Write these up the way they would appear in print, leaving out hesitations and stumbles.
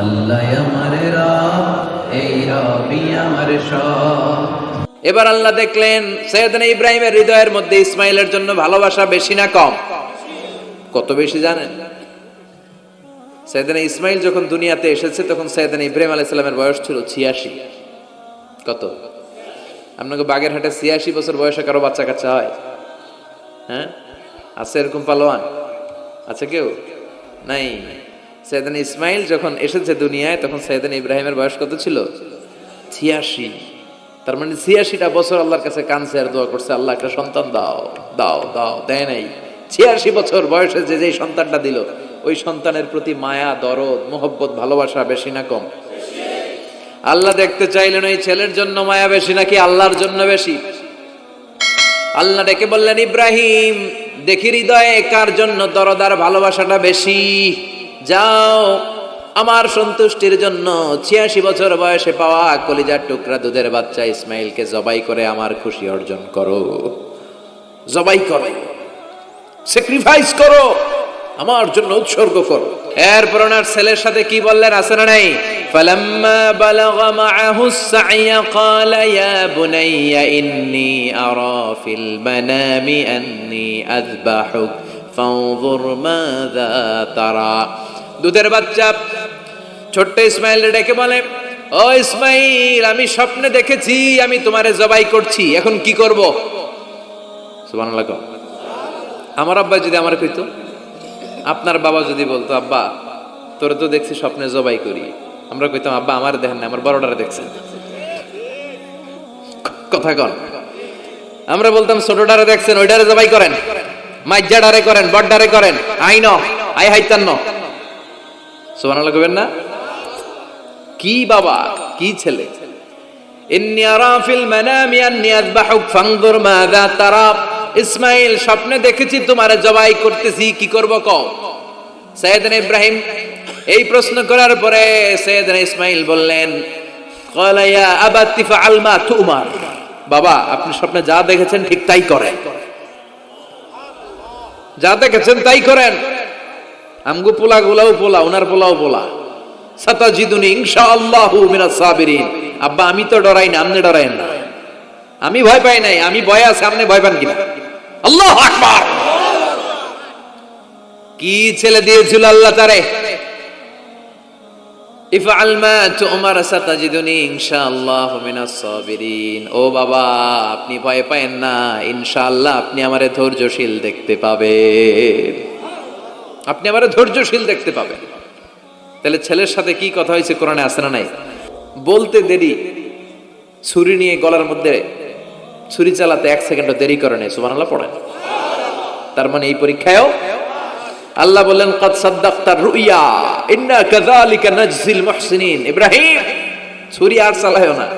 আল্লাহ আমার রব, এই রবি আমার সব। এবার আল্লাহ দেখলেন সৈয়দনা ইব্রাহিমের হৃদয়ের মধ্যে ইসমাইলের জন্য ভালোবাসা বেশি না কম? কত বেশি জানেন? সৈয়দনা ইসমাইল যখন দুনিয়াতে এসেছে তখন সৈয়দনা ইব্রাহিম আলাইহিস সালামের বয়স ছিল 86। কত? আপনাকে বাগেরহাটে 86 বছর বয়সে কারো বাচ্চা কাচ্চা হয়? হ্যাঁ, আছে এরকম পালোয়ান? আছে কেউ? নাই। সৈয়দনা ইসমাইল যখন এসেছে দুনিয়ায় তখন সৈয়দনা ইব্রাহিমের বয়স কত ছিল? 86। তার মানে 86টা বছর আল্লাহর কাছে কাঁদছে আর দোয়া করছে, আল্লাহ একটা সন্তান দাও দাও দাও, দেয় নাই। 86 বছর বয়সে যে সন্তানটা দিল, ওই সন্তানের প্রতি মায়া, দরদ, মোহব্বত, ভালোবাসা বেশি না কম? আল্লাহ দেখতে চাইলেন ওই ছেলের জন্য মায়া বেশি নাকি আল্লাহর জন্য বেশি। আল্লাহ ডেকে বললেন, ইব্রাহিম দেখি হৃদয়ে কার জন্য দরদ আর ভালোবাসাটা বেশি। যাও আমার সন্তুষ্টির জন্য 86 বছর বয়সে পাওয়া কলিজার টুকরা দুধের বাচ্চা ইসমাইলকে জবাই করে আমার খুশি অর্জন করো। জবাই করো, স্যাক্রিফাইস করো, আমার জন্য উৎসর্গ করো। এরপর ওনার ছেলের সাথে কি বললেন আছে না নাই? ফালাম্মা বালাগা মাআহুস সা'য়া ক্বালা ইয়া বুনাইয়া ইন্নী আরা ফিল মানামি আন্নী আযবাহুক ফানজুর মাযা তারা। দুধের বাচ্চা ছোট্ট ইসমাইল ডেকে বলে, ও ইসমাইল, আমি স্বপ্নে দেখেছি আমি তোমারে জবাই করছি, এখন কি করব? সুবহানাল্লাহ। আমার আব্বা যদি আমার কইতো, আপনার বাবা যদি বলতো, আব্বা তোরে তো দেখছি স্বপ্নে জবাই করি, আমরা কইতাম, আব্বা আমার দেখেন না, আমার বড়টারে দেখছেন। কথা কন। আমরা বলতাম, ছোটটারে দেখছেন, ওইটারে জবাই করেন, মাইজ্জাডারে করেন, বড়ডারে করেন, আইন আই হাইতান্ন। সুবহানাল্লাহ কইবেন না? কি বাবা, কি ছেলে! ইন্নী আরা ফিল মানামি আন্নী আযবাহুক ফানজুর মাযা তারা। ইসমাইল স্বপ্নে দেখেছি তোমারে জবাই করতেছি, কি করব কও? সাইয়েদনা ইব্রাহিম এই প্রশ্ন করার পরে সাইয়েদনা ইসমাইল বললেন, ক্বালা ইয়া আবাতি ফাআল মা তুমার। বাবা আপনি স্বপ্নে যা দেখেছেন ঠিক তাই করেন, যা দেখেছেন তাই করেন। আমগো পোলাগুলাও পোলা, ওনার পোলাও পোলা। সাতাজিদুনি ইনশাআল্লাহু মিনাস সাবিরিন। আব্বা আমি তো ডরাই না, আপনি ডরায়েন না। আমি ভয় পাই নাই, আমি ভয় আছে, আপনি ভয় পান কিনা? আল্লাহু আকবার। কি ছেলে দিয়েছিল আল্লাহ তারে! ইফআল মা তুমার সাতাজিদুনি ইনশাআল্লাহু মিনাস সাবিরিন। ও বাবা আপনি ভয় পায়েন না, ইনশাআল্লাহ আপনি আমারে ধৈর্যশীল দেখতে পাবেন, আপনি আমারে ধৈর্যশীল দেখতে পাবেন। তাহলে ছেলের সাথে কি কথা হয়েছে কোরআনে আছে না নাই? বলতে দেরি, ছুরি নিয়ে গলার মধ্যে ছুরি চালাতে 1 সেকেন্ডও দেরি করে নেই। সুবহানাল্লাহ পড়েন। তার মানে এই পরীক্ষায়ও আল্লাহ বললেন, ক্বাদ সাদ্দাকতার রুইয়া ইন্না কাযালিকা নাজজিল মুহসিনিন। ইব্রাহিম ছুরি আর চালায়ও না,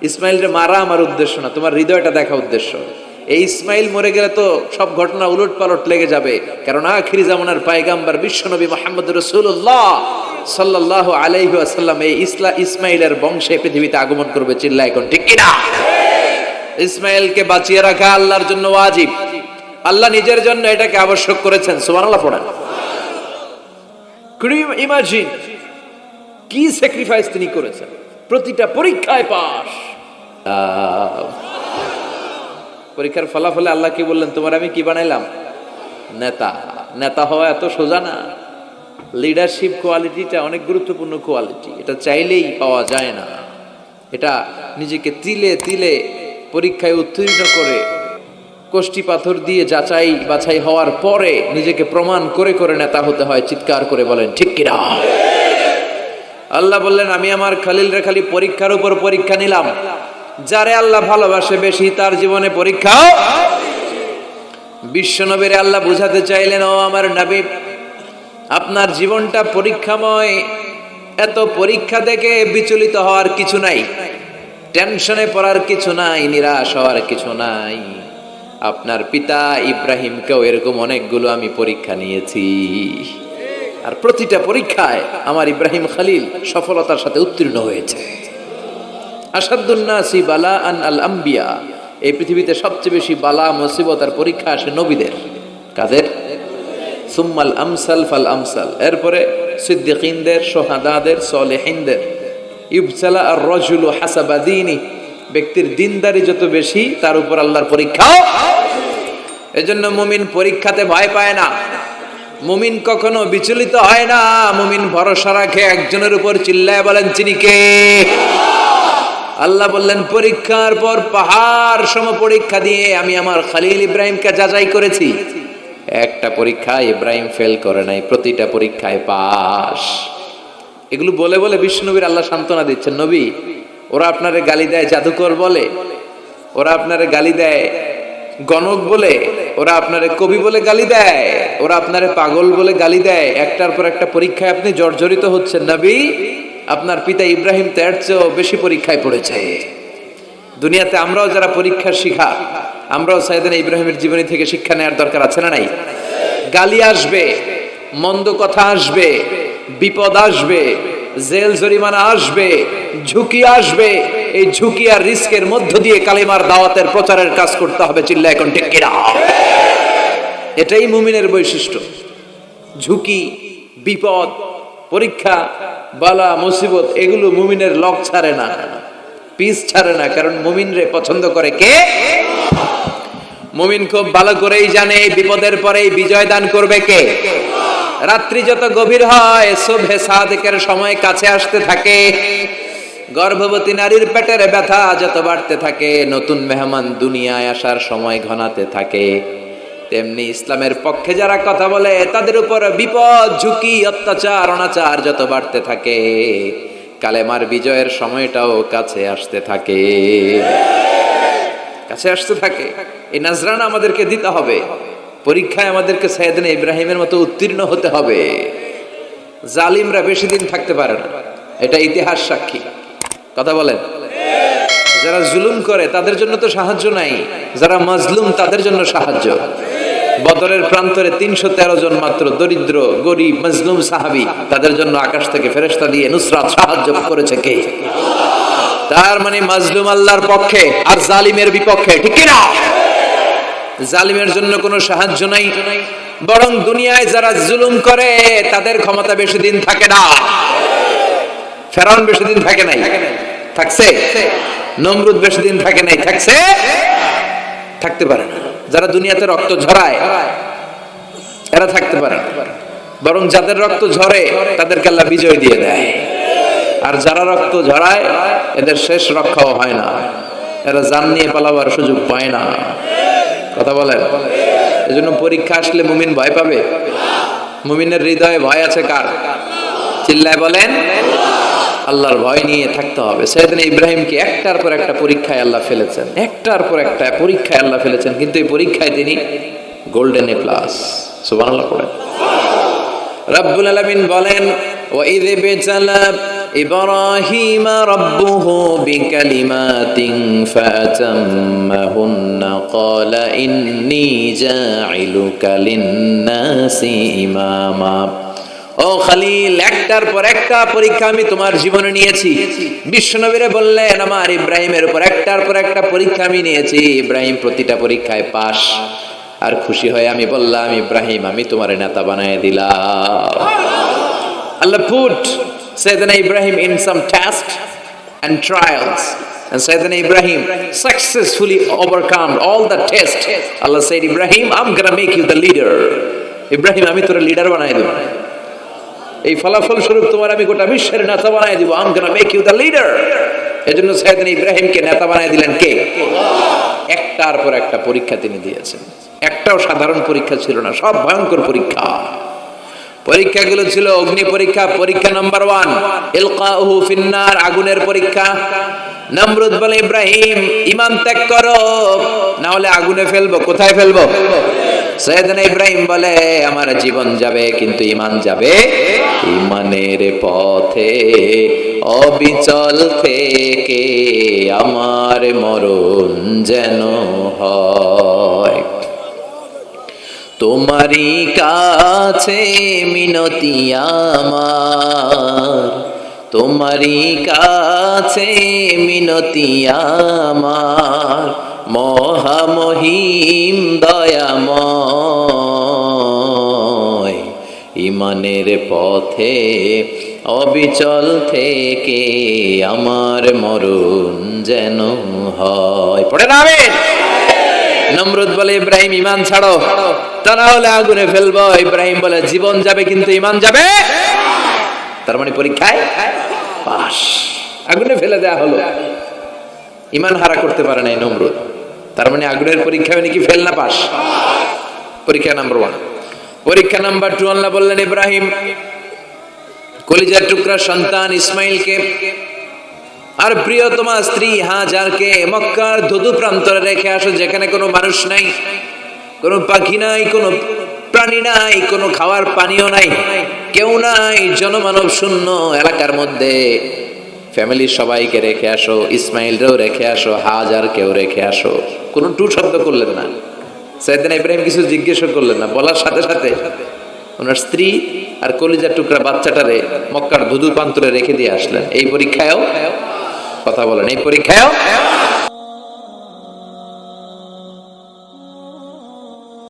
ইসমাইলকে মারা আমার উদ্দেশ্য না, তোমার হৃদয়টা দেখা উদ্দেশ্য। এই ইসমাইল মরে গেলে তো সব ঘটনা উলট পালট লেগে যাবে, কারণ আখিরি জামানার পয়গম্বর বিশ্বনবী মুহাম্মদ রাসূলুল্লাহ সাল্লাল্লাহু আলাইহি ওয়াসাল্লাম এই ইসমাইলের বংশে পৃথিবীতে আগমন করবে। চিল্লায় কোন ঠিক কিনা? ইসমাইলকে বাঁচিয়ে রাখা আল্লাহর জন্য ওয়াজিব, আল্লাহ নিজের জন্য এটাকে আবশ্যক করেছেন। সুবহানাল্লাহ পড়েন। কুড ইউ ইমাজিন কি স্যাক্রিফাইস তিনি করেছেন, প্রতিটা পরীক্ষায় পাস। পরীক্ষার ফলাফলে আল্লাহ কি বললেন, তোমার আমি কি বানাইলাম? নেতা। নেতা হওয়া এত সোজা না। লিডারশিপ কোয়ালিটিটা অনেক গুরুত্বপূর্ণ কোয়ালিটি, এটা চাইলেই পাওয়া যায় না। এটা নিজেকে তিলে তিলে পরীক্ষায় উত্তীর্ণ করে, কষ্টি পাথর দিয়ে যাচাই বাছাই হওয়ার পরে নিজেকে প্রমাণ করে করে নেতা হতে হয়। চিৎকার করে বলেন ঠিক কিনা? আল্লাহ বললেন, আমি আমার খলিলরে খালি পরীক্ষার উপর পরীক্ষা নিলাম। যারে আল্লাহ ভালোবাসে বেশি তার জীবনে পরীক্ষাও। বিশ্বনবীরে আল্লাহ বুঝাতে চাইলেন, ও আমার নবী, আপনার জীবনটা পরীক্ষাময়। এত পরীক্ষা দেখে বিচলিত হওয়ার কিছু নাই, টেনশনে পড়ার কিছু নাই, নিরাশ হওয়ার কিছু নাই। আপনার পিতা ইব্রাহিমকেও এরকম অনেকগুলো আমি পরীক্ষা নিয়েছি, আর প্রতিটা পরীক্ষায় আমার ইব্রাহিম খলিল সফলতার সাথে উত্তীর্ণ হয়েছে। আসাদুন নাসি বালাআন আল আম্বিয়া। এই পৃথিবীতে সবচেয়ে বেশি বালা মুসিবত আর পরীক্ষা আসে নবীদের। কাদের? সুম্মাল আমসাল ফাল আমসাল। এরপরে সিদ্দিকিনদের, সোহাদাদের, সলেহিনদের। ইবতালা আর রাজুলু হাসাবা দীনি, ব্যক্তির দিনদারি যত বেশি তার উপর আল্লাহর পরীক্ষাও। এজন্য মুমিন পরীক্ষাতে ভয় পায় না, মুমিন কখনো বিচলিত হয় না, মুমিন ভরসা রাখে একজনের উপর। চিল্লায় বলেন তিনি কে? আল্লাহ বললেন, পরীক্ষার পর পাহাড় সম পরীক্ষা দিয়ে আমি আমার খলিল ইব্রাহিমকে যাচাই করেছি। একটা পরীক্ষায় ইব্রাহিম ফেল করে নাই, প্রতিটা পরীক্ষায় পাস। এগুলো বলে বলে বিষ্ণুনবীর আল্লাহ সান্ত্বনা দিচ্ছেন, নবী ওরা আপনারে গালি দেয় জাদুকর বলে, ওরা আপনারে গালি দেয় গণক বলে, ওরা আপনারে কবি বলে গালি দেয়, ওরা আপনারে পাগল বলে গালি দেয়, একটার পর একটা পরীক্ষায় আপনি জর্জরিত হচ্ছেন। নবী, আপনার পিতা ইব্রাহিম তো এর চেয়েও বেশি পরীক্ষায় পড়েছে। দুনিয়াতে আমরাও যারা পরীক্ষার শিখা, আমরাও সাইয়েদনা ইব্রাহিমের জীবনী থেকে শিক্ষা নেওয়ার দরকার আছে না নাই? গালি আসবে, মন্দ কথা আসবে, বিপদ আসবে, জেল জরিমানা আসবে, ঝুঁকি আসবে। এই ঝুঁকি আর রিস্কের মধ্য দিয়ে কালিমার দাওয়াতের প্রচারের কাজ করতে হবে। চিল্লা এখন ঠিক কিনা? এটাই মুমিনের বৈশিষ্ট্য। ঝুঁকি, বিপদ, পরীক্ষা, বালা, মুসিবত, এগুলো মুমিনের লক ছাড়ে না, পিস ছাড়ে না। কারণ মুমিনরে পছন্দ করে কে? মুমিন খুব ভালো করেই জানে বিপদের পরেই বিজয় দান করবে কে। রাত্রি যত গভীর হয়, সুবহে সাদেকের সময় কাছে আসতে থাকে, গর্ভবতী নারীর পেটের ব্যথা যত বাড়তে থাকে, নতুন মেহমান দুনিয়ায় আসার সময় ঘনাতে থাকে, তেমনি ইসলামের পক্ষে যারা কথা বলে তাদের উপর বিপদ, ঝুঁকি, অত্যাচার, অনাচার যত বাড়তে থাকে, কালেমার বিজয়ের সময়টাও কাছে আসতে থাকে, কাছে আসতে থাকে। এই নাজরানা আমাদেরকে দিতে হবে। পরীক্ষায় আমাদেরকে সাইয়েদনা ইব্রাহিমের মতো উত্তীর্ণ হতে হবে। জালিমরা বেশি দিন থাকতে পারে না, এটা ইতিহাস সাক্ষী। কথা বলেন? যারা জুলুম করে তাদের জন্য তো সাহায্য নাই, যারা মাজলুম তাদের জন্য সাহায্য। বদরের প্রান্তরে 313 জন মাত্র দরিদ্র, গরিব, মাজলুম সাহাবী, তাদের জন্য আকাশ থেকে ফেরেশতা দিয়ে নুসরাত সাহায্য করেছে কে? তার মানে মাজলুম আল্লাহর পক্ষে আর জালিমের বিপক্ষে, ঠিক কি না? জালিমের জন্য কোনো সাহায্য নাই, বরং দুনিয়ায় যারা জুলুম করে তাদের ক্ষমতা বেশি দিন থাকে না। ফেরাউন বেশি দিন থাকে নাই, থাকছে? নমরুদ বেশি দিন থাকে নাই, থাকছে? থাকতে পারে না। যারা দুনিয়াতে রক্ত ঝরায় এরা থাকতে পারে না, বরং যাদের রক্ত ঝরে তাদেরকে আল্লাহ বিজয় দিয়ে দেয়। আর যারা রক্ত ঝরায় এদের শেষ রক্ষাও হয় না, এরা জান নিয়ে পালাবার সুযোগ পায় না। কথা বলেন? এজন্য পরীক্ষা আসলে মুমিন ভয় পাবে। মুমিনের হৃদয়ে ভয় আছে কার? চিল্লায় বলেন। আল্লাহর ভয় নিয়ে থাকতে হবে। সাইয়েদনা ইব্রাহিমকে একটার পর একটা পরীক্ষায় আল্লাহ ফেলেছেন, একটার পর একটা পরীক্ষায় আল্লাহ ফেলেছেন, কিন্তু এই পরীক্ষায় তিনি গোল্ডেন এ প্লাস। সুবহানাল্লাহ পড়েন। রব্বুল আলামিন বলেন, ওয়া ইয বিতালা ইব্রাহিম রাব্বুহু বিকালিমাতিন ফাতাম্মাহুন্না ক্বালা ইন্নী জাইলুকা লিন-নাসি ইমামা। ও খলিল, একটার পর একটা পরীক্ষা আমি তোমার জীবনে নিয়েছি। বিশ্বনবীরে বললেন, আমার ইব্রাহিমের উপর একটার পর একটা পরীক্ষা আমি নিয়েছি, ইব্রাহিম প্রতিটা পরীক্ষায় পাস। আর খুশি হয়ে আমি বললাম, ইব্রাহিম আমি তোমার নেতা বানায় দিলাম। আল্লাহ put Sayyidina Ibrahim in some tests and trials, and Sayyidina Ibrahim successfully overcome all the tests. Allah said, Ibrahim, I'm gonna make you the leader. Ibrahim আমি তোর লিডার বানায় দেব, এই ফলাফল স্বরূপ তোমার আমি গোটা বিশ্বের নেতা বানায় দিব। I'm gonna make you the leader. এজন্য সাইয়েদনা ইব্রাহিমকে নেতা বানায় দিলেন কে? একটার পর একটা পরীক্ষা তিনি দিয়েছেন। একটাও সাধারণ পরীক্ষা ছিল না, সব ভয়ঙ্কর পরীক্ষা। পরীক্ষাগুলো ছিল অগ্নি পরীক্ষা। পরীক্ষা নাম্বার 1 ইলকাউহু ফিন্নার, আগুনের পরীক্ষা। নমরুদ বলে, ইব্রাহিম ঈমান ত্যাগ করো, না হলে আগুনে ফেলবো। কোথায় ফেলবো? সাইয়েদনা ইব্রাহিম বলে, আমার জীবন যাবে কিন্তু ঈমান যাবে। ঈমানের পথে অবিচল থেকে আমার মরণ যেন হয়। তোমারই কাছে মিনতি আমার, তোমারই কাছে মিনতি আমার, মহামহিম দয়াময়। ইমানের পথে অবিচল থেকে আমার মরণ যেন হয়। পড়ে না আমিন। নমরুদ বলে ইব্রাহিম ইমান ছাড়ো, তা না হলে আগুনে ফেলবো। ইব্রাহিম বলে জীবন যাবে কিন্তু ইমান যাবে। তার মানে পরীক্ষায় পাস, আগুনে ফেলে দেয়া হলো, ইমান হারা করতে পারে নাই নমরুদ। তার মানে আগুনের পরীক্ষা নাকি ফেল না পাস। পরীক্ষা নাম্বার 1। পরীক্ষা নাম্বার 2 আল্লাহ বললেন ইব্রাহিম কলিজার টুকরা সন্তান ইসমাইলকে আর প্রিয়তমা স্ত্রী হাজারকে মক্কার ধুধু প্রান্তরে রেখে আসো, যেখানে কোনো মানুষ নাই, কোনো পাখি নাই, কোনো প্রাণী নাই, কোনো খাওয়ার পানিও নাই, কেউ নাই, জনমানব শূন্য এলাকার মধ্যে ফ্যামিলির সবাইকে রেখে আসো, ইসমাইলরেও রেখে আসো, হাজারকেও রেখে আসো। কোনো টু শব্দ করলেন না। সাইয়েদনা ইব্রাহিম কিছু জিজ্ঞেসও করলেন না, বলার সাথে সাথে ওনার স্ত্রী আর কলিজার টুকরা বাচ্চাটারে মক্কার ধুধু প্রান্তরে রেখে দিয়ে আসলেন। এই পরীক্ষায়ও কথা বলেন, এই পরীক্ষায়ও